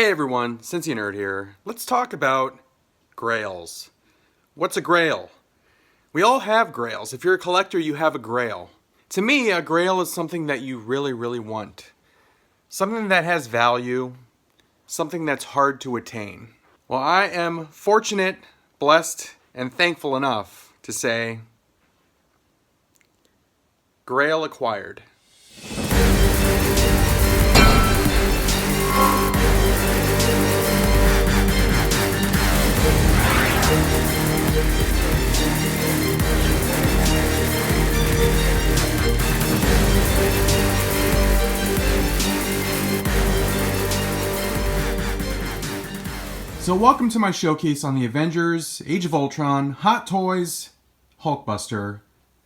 Hey everyone, Cincy Nerd here. Let's talk about grails. What's a grail? We all have grails. If you're a collector, you have a grail. To me, a grail is something that you really want. Something that has value, something that's hard to attain. Well, I am fortunate, blessed, and thankful enough to say, grail acquired. So welcome to my showcase on the Avengers, Age of Ultron, Hot Toys, Hulkbuster.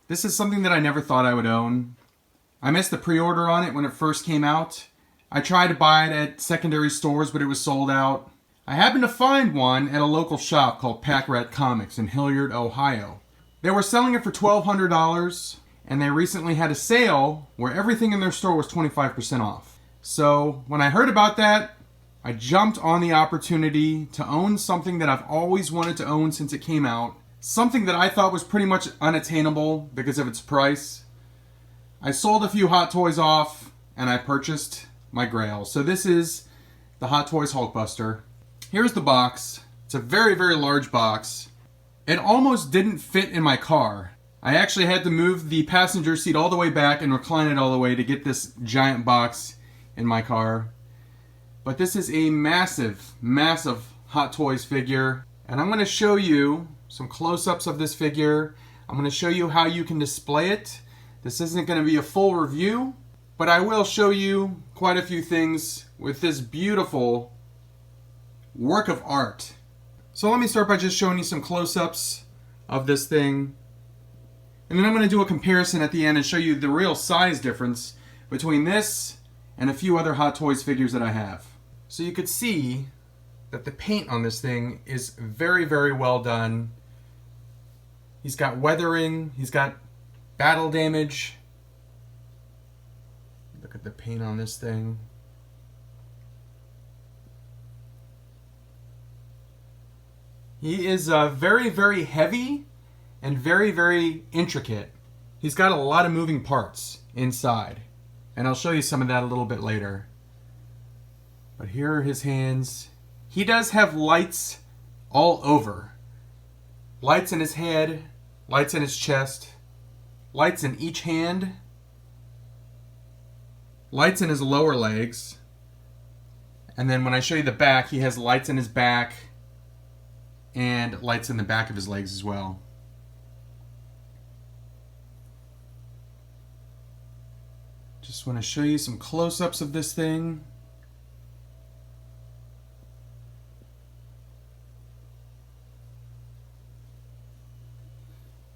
This is something that I never thought I would own. I missed the pre-order on it when it first came out. I tried to buy it at secondary stores, but it was sold out. I happened to find one at a local shop called Pack Rat Comics in Hilliard, Ohio. They were selling it for $1,200, and they recently had a sale where everything in their store was 25% off. So when I heard about that, I jumped on the opportunity to own something that I've always wanted to own since it came out. Something that I thought was pretty much unattainable because of its price. I sold a few Hot Toys off and I purchased my grail. So this is the Hot Toys Hulkbuster. Here's the box. It's a very large box. It almost didn't fit in my car. I actually had to move the passenger seat all the way back and recline it all the way to get this giant box in my car. But this is a massive Hot Toys figure. And I'm going to show you some close-ups of this figure. I'm going to show you how you can display it. This isn't going to be a full review, but I will show you quite a few things with this beautiful work of art. So let me start by just showing you some close-ups of this thing. And then I'm going to do a comparison at the end and show you the real size difference between this and a few other Hot Toys figures that I have. So you could see that the paint on this thing is very well done. He's got weathering, he's got battle damage. Look at the paint on this thing. He is very heavy and very intricate. He's got a lot of moving parts inside, and I'll show you some of that a little bit later. But here are his hands. He does have lights all over. Lights in his head, lights in his chest, lights in each hand, lights in his lower legs. And then when I show you the back, he has lights in his back and lights in the back of his legs as well. Just want to show you some close-ups of this thing.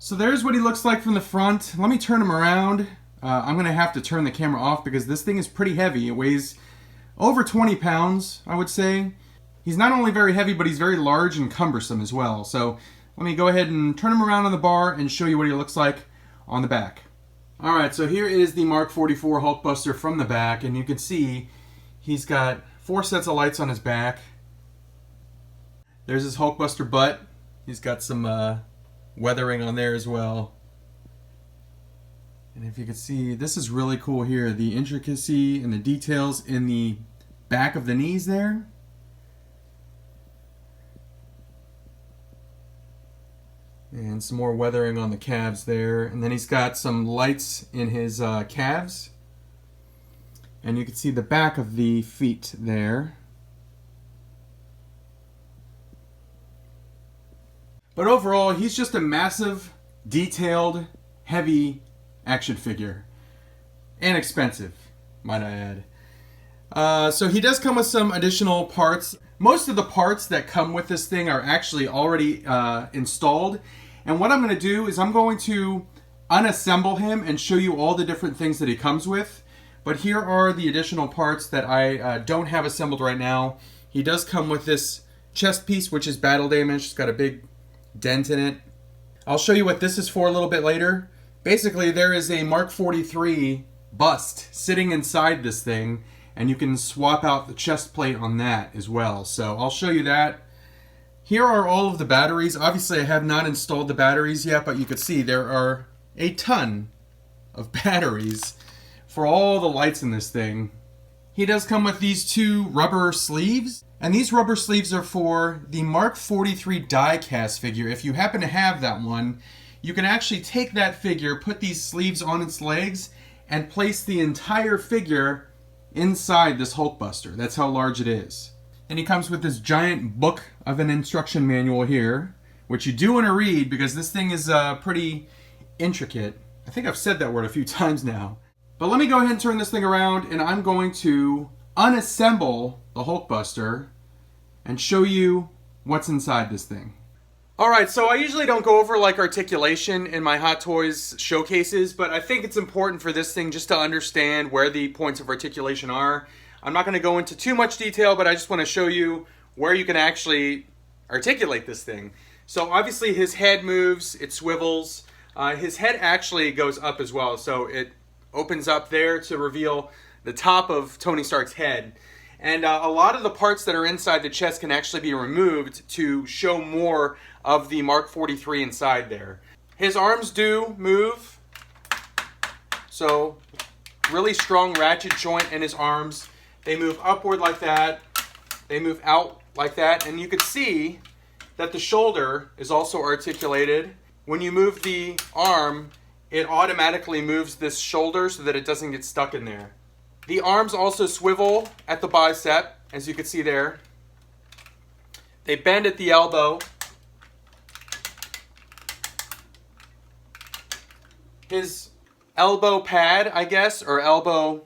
So there's what he looks like from the front. Let me turn him around. I'm going to have to turn the camera off because this thing is pretty heavy. It weighs over 20 pounds, I would say. He's not only very heavy, but he's very large and cumbersome as well. So let me go ahead and turn him around on the bar and show you what he looks like on the back. Alright, so here is the Mark 44 Hulkbuster from the back, and you can see he's got 4 sets of lights on his back. There's his Hulkbuster butt. He's got some weathering on there as well. And if you can see, this is really cool here. The intricacy and the details in the back of the knees there. And some more weathering on the calves there. And then he's got some lights in his calves. And you can see the back of the feet there. But overall, he's just a massive, detailed, heavy action figure. And expensive, might I add. So he does come with some additional parts. Most of the parts that come with this thing are actually already installed. And what I'm going to do is I'm going to unassemble him and show you all the different things that he comes with. But here are the additional parts that I don't have assembled right now. He does come with this chest piece, which is battle damaged. It's got a big dent in it. I'll show you what this is for a little bit later. Basically, there is a Mark 43 bust sitting inside this thing, and you can swap out the chest plate on that as well. So I'll show you that. Here are all of the batteries. Obviously I have not installed the batteries yet, but you can see there are a ton of batteries for all the lights in this thing. He does come with these two rubber sleeves, and these rubber sleeves are for the Mark 43 die-cast figure. If you happen to have that one, you can actually take that figure, put these sleeves on its legs, and place the entire figure inside this Hulkbuster. That's how large it is. And he comes with this giant book of an instruction manual here, which you do want to read because this thing is pretty intricate. I think I've said that word a few times now. But let me go ahead and turn this thing around, and I'm going to unassemble the Hulkbuster and show you what's inside this thing. Alright, so I usually don't go over like articulation in my Hot Toys showcases, but I think it's important for this thing just to understand where the points of articulation are. I'm not going to go into too much detail, but I just want to show you where you can actually articulate this thing. So obviously his head moves, it swivels. His head actually goes up as well, so it opens up there to reveal the top of Tony Stark's head. And a lot of the parts that are inside the chest can actually be removed to show more of the Mark 43 inside there. His arms do move, so really strong ratchet joint in his arms. They move upward like that, they move out like that, and you can see that the shoulder is also articulated. When you move the arm, it automatically moves this shoulder so that it doesn't get stuck in there. The arms also swivel at the bicep, as you can see there. They bend at the elbow. His elbow pad, I guess, or elbow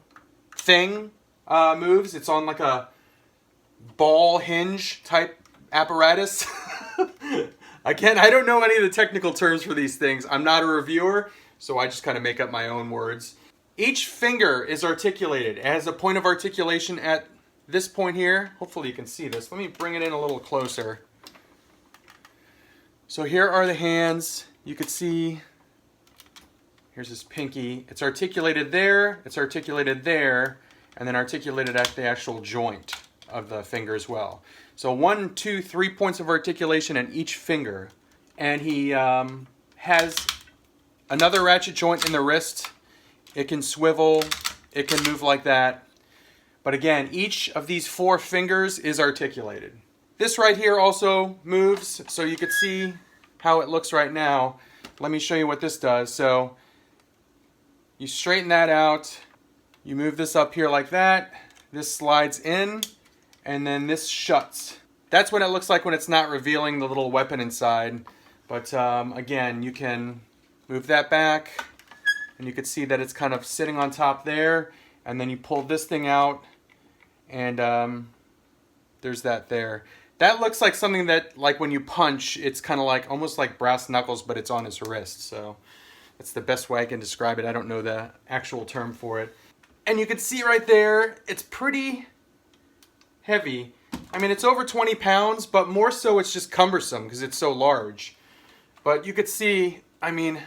thing moves. It's on like a ball hinge type apparatus. Again, I don't know any of the technical terms for these things. I'm not a reviewer, so I just kind of make up my own words. Each finger is articulated. It has a point of articulation at this point here. Hopefully you can see this. Let me bring it in a little closer. So here are the hands. You can see, here's his pinky. It's articulated there, it's articulated there, and then articulated at the actual joint of the finger as well. So 1, 2, 3 points of articulation in each finger. And he has another ratchet joint in the wrist. It can swivel, it can move like that. But again, each of these 4 fingers is articulated. This right here also moves, so you can see how it looks right now. Let me show you what this does. So you straighten that out, you move this up here like that, this slides in, and then this shuts. That's what it looks like when it's not revealing the little weapon inside. But again, you can move that back, and you can see that it's kind of sitting on top there, and then you pull this thing out, and there's that there. That looks like something that, like when you punch, it's kind of like, almost like brass knuckles, but it's on his wrist. So that's the best way I can describe it. I don't know the actual term for it. And you can see right there, it's pretty heavy. I mean, it's over 20 pounds, but more so it's just cumbersome because it's so large. But you could see, I mean,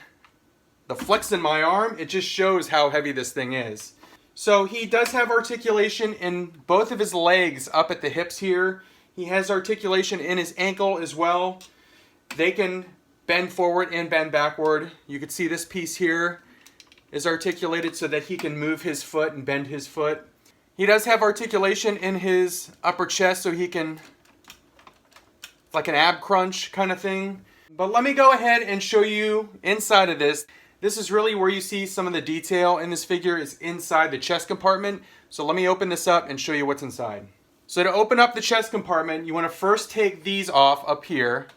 the flex in my arm, it just shows how heavy this thing is. So he does have articulation in both of his legs up at the hips here. He has articulation in his ankle as well. They can bend forward and bend backward. You can see this piece here is articulated so that he can move his foot and bend his foot. He does have articulation in his upper chest, so he can, like an ab crunch kind of thing. But let me go ahead and show you inside of this. This is really where you see some of the detail in this figure is inside the chest compartment. So let me open this up and show you what's inside. So to open up the chest compartment, you want to first take these off up here.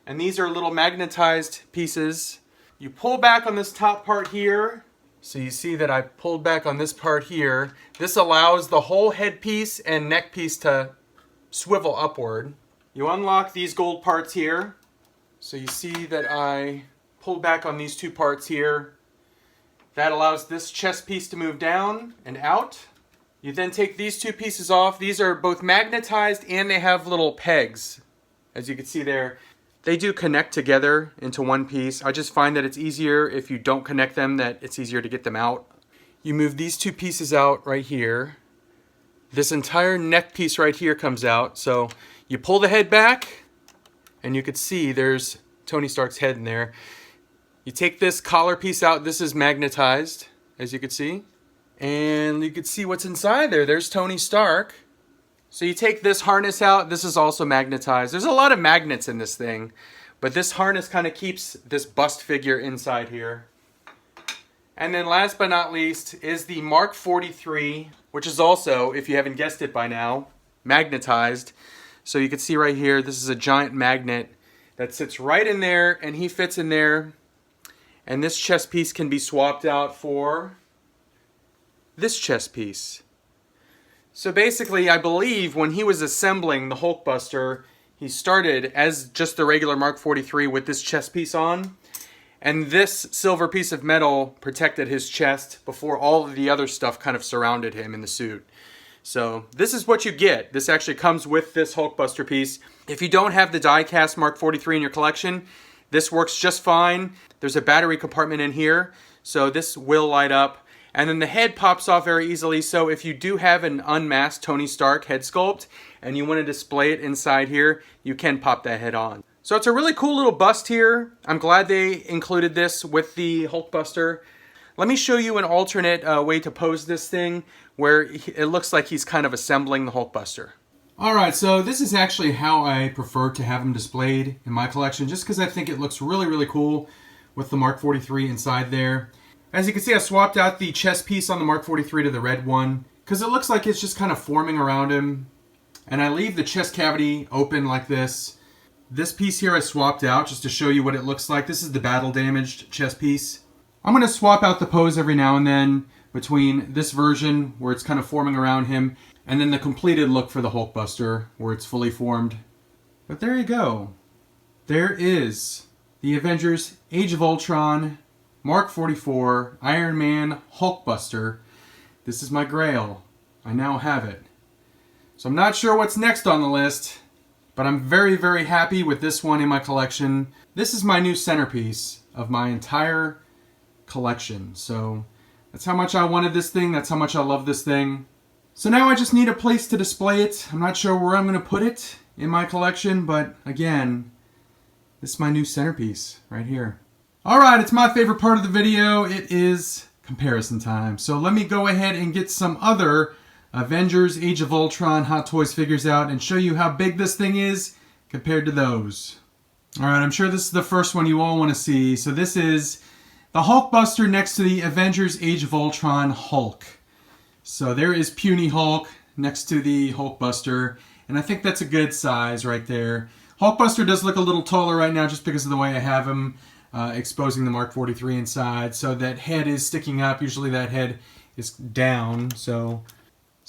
And these are little magnetized pieces. You pull back on this top part here. So you see that I pulled back on this part here. This allows the whole headpiece and neck piece to swivel upward. You unlock these gold parts here. So you see that I pulled back on these 2 parts here. That allows this chest piece to move down and out. You then take these 2 pieces off. These are both magnetized and they have little pegs. As you can see there, they do connect together into one piece. I just find that it's easier if you don't connect them, that it's easier to get them out. You move these 2 pieces out right here. this entire neck piece right here comes out. So you pull the head back, and you could see there's Tony Stark's head in there. You take this collar piece out. This is magnetized, as you can see. And you can see what's inside there. There's Tony Stark. So you take this harness out. This is also magnetized. There's a lot of magnets in this thing. But this harness kind of keeps this bust figure inside here. And then last but not least is the Mark 43, which is also, if you haven't guessed it by now, magnetized. So you can see right here, this is a giant magnet that sits right in there, and he fits in there. And this chest piece can be swapped out for this chest piece. So basically, I believe when he was assembling the Hulkbuster, he started as just the regular Mark 43 with this chest piece on. And this silver piece of metal protected his chest before all of the other stuff kind of surrounded him in the suit. So this is what you get. This actually comes with this Hulkbuster piece. If you don't have the die-cast Mark 43 in your collection, this works just fine. There's a battery compartment in here, so this will light up. And then the head pops off very easily, so if you do have an unmasked Tony Stark head sculpt and you want to display it inside here, you can pop that head on. So it's a really cool little bust here. I'm glad they included this with the Hulkbuster. Let me show you an alternate way to pose this thing where it looks like he's kind of assembling the Hulkbuster. Alright, so this is actually how I prefer to have him displayed in my collection, just because I think it looks really, really cool with the Mark 43 inside there. As you can see, I swapped out the chest piece on the Mark 43 to the red one, because it looks like it's just kind of forming around him. And I leave the chest cavity open like this. This piece here I swapped out just to show you what it looks like. This is the battle damaged chest piece. I'm going to swap out the pose every now and then between this version where it's kind of forming around him and then the completed look for the Hulkbuster where it's fully formed. But there you go. There is the Avengers Age of Ultron Mark 44 Iron Man Hulkbuster. This is my grail. I now have it. So I'm not sure what's next on the list, but I'm very, very happy with this one in my collection. This is my new centerpiece of my entire collection. So that's how much I wanted this thing. That's how much I love this thing. So now I just need a place to display it. I'm not sure where I'm going to put it in my collection, but again, this is my new centerpiece right here. Alright, it's my favorite part of the video. It is comparison time. So let me go ahead and get some other Avengers Age of Ultron Hot Toys figures out and show you how big this thing is compared to those. Alright, I'm sure this is the first one you all want to see. So this is the Hulkbuster next to the Avengers Age of Ultron Hulk. So there is puny Hulk next to the Hulkbuster, and I think that's a good size right there. Hulkbuster does look a little taller right now just because of the way I have him exposing the Mark 43 inside. So that head is sticking up. Usually that head is down. So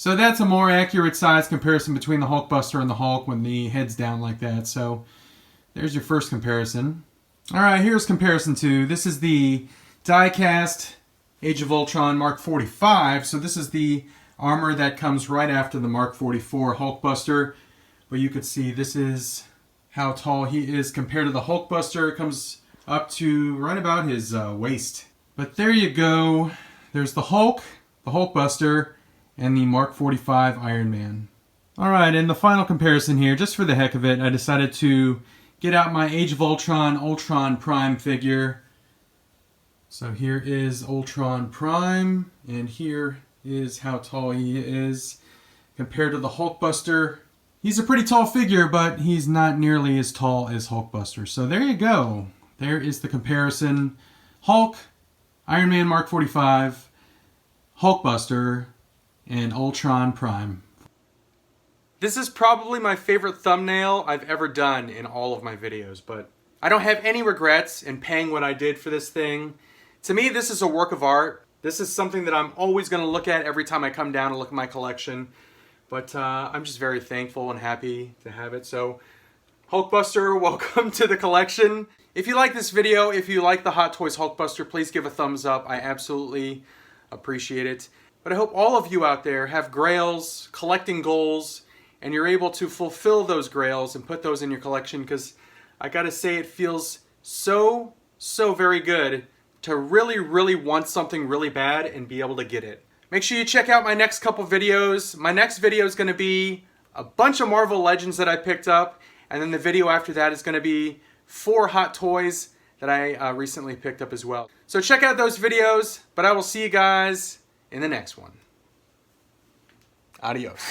that's a more accurate size comparison between the Hulkbuster and the Hulk when the head's down like that. So there's your first comparison. Alright, here's comparison 2. This is the die-cast Age of Ultron Mark 45. So this is the armor that comes right after the Mark 44 Hulkbuster. Where you could see this is how tall he is compared to the Hulkbuster. It comes up to right about his waist. But there you go. There's the Hulk, the Hulkbuster, and the Mark 45 Iron Man. Alright, and the final comparison here, just for the heck of it, I decided to get out my Age of Ultron Ultron Prime figure. So here is Ultron Prime, and here is how tall he is compared to the Hulkbuster. He's a pretty tall figure, but he's not nearly as tall as Hulkbuster. So there you go. There is the comparison. Hulk, Iron Man Mark 45, Hulkbuster, and Ultron Prime. This is probably my favorite thumbnail I've ever done in all of my videos, but I don't have any regrets in paying what I did for this thing. To me, this is a work of art. This is something that I'm always going to look at every time I come down and look at my collection. But I'm just very thankful and happy to have it. So, Hulkbuster, welcome to the collection. If you like this video, if you like the Hot Toys Hulkbuster, please give a thumbs up. I absolutely appreciate it. But I hope all of you out there have grails, collecting goals, and you're able to fulfill those grails and put those in your collection, because I gotta say it feels so very good to really want something really bad and be able to get it. Make sure you check out my next couple videos. My next video is going to be a bunch of Marvel Legends that I picked up, and then the video after that is going to be 4 Hot Toys that I recently picked up as well. So check out those videos, but I will see you guys in the next one. Adios.